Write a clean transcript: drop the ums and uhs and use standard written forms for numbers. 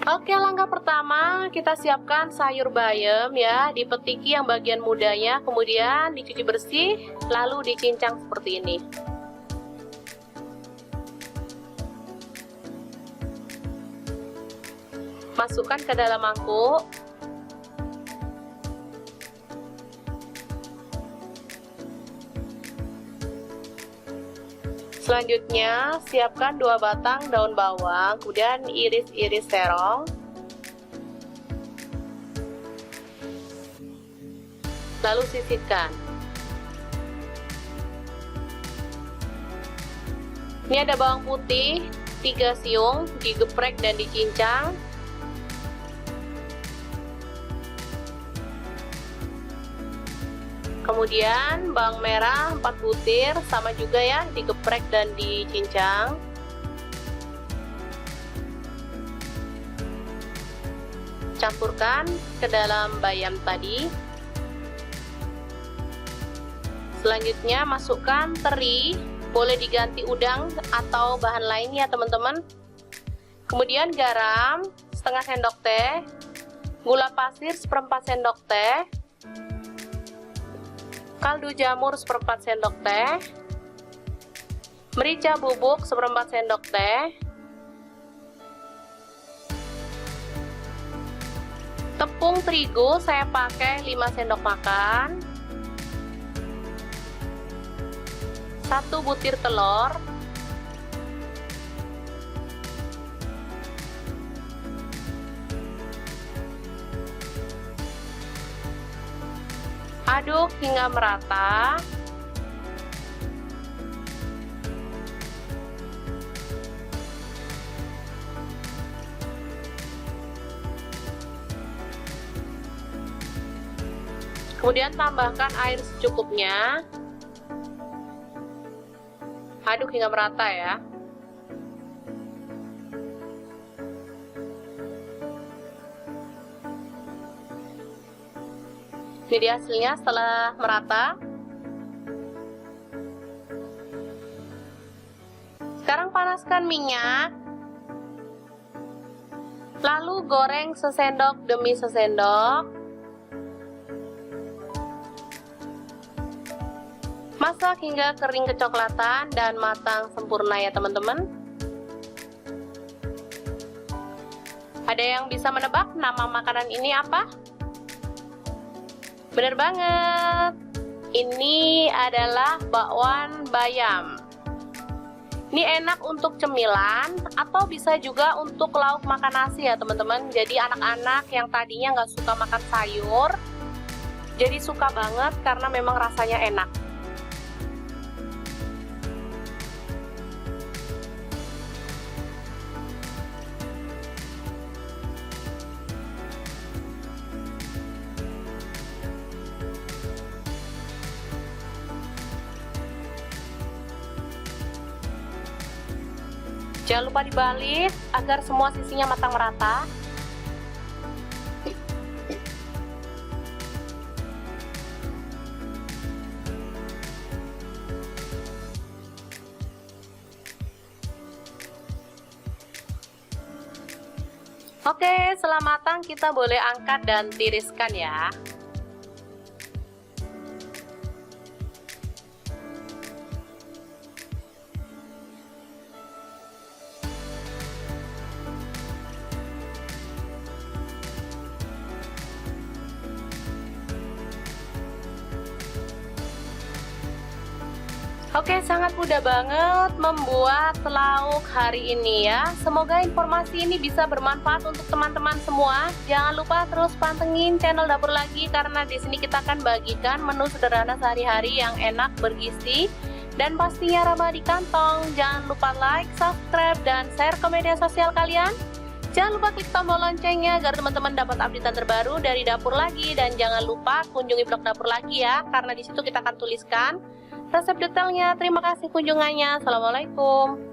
Oke, langkah pertama kita siapkan sayur bayam ya, dipetiki yang bagian mudanya, kemudian dicuci bersih, lalu dicincang seperti ini. Masukkan ke dalam mangkuk. Selanjutnya, siapkan 2 batang daun bawang, kemudian iris-iris terong. Lalu sisihkan. Ini ada bawang putih 3 siung, digeprek dan dicincang. Kemudian bawang merah 4 butir, sama juga ya, digeprek dan dicincang. Campurkan ke dalam bayam tadi. Selanjutnya masukkan teri, boleh diganti udang atau bahan lain ya teman-teman. Kemudian garam setengah sendok teh, gula pasir seperempat sendok teh, kaldu jamur seperempat sendok teh, merica bubuk seperempat sendok teh, tepung terigu saya pakai 5 sendok makan, 1 butir telur, aduk hingga merata. Kemudian tambahkan air secukupnya. Aduk hingga merata ya. Ini dia hasilnya setelah merata. Sekarang panaskan minyak. Lalu goreng sesendok demi sesendok. Masak hingga kering kecoklatan dan matang sempurna ya teman-teman. Ada yang bisa menebak nama makanan ini apa? Bener banget, ini adalah bakwan bayam. Ini enak untuk cemilan atau bisa juga untuk lauk makan nasi ya teman-teman. Jadi anak-anak yang tadinya nggak suka makan sayur, jadi suka banget karena memang rasanya enak. Jangan lupa dibalik agar semua sisinya matang merata. Oke, setelah matang kita boleh angkat dan tiriskan ya. Oke, sangat mudah banget membuat lauk hari ini ya. Semoga informasi ini bisa bermanfaat untuk teman-teman semua. Jangan lupa terus pantengin channel Dapur Lagi karena di sini kita akan bagikan menu sederhana sehari-hari yang enak, bergizi, dan pastinya ramah di kantong. Jangan lupa like, subscribe, dan share ke media sosial kalian. Jangan lupa klik tombol loncengnya agar teman-teman dapat update terbaru dari Dapur Lagi, dan jangan lupa kunjungi blog Dapur Lagi ya, karena di situ kita akan tuliskan resep detailnya. Terima kasih kunjungannya. Assalamualaikum.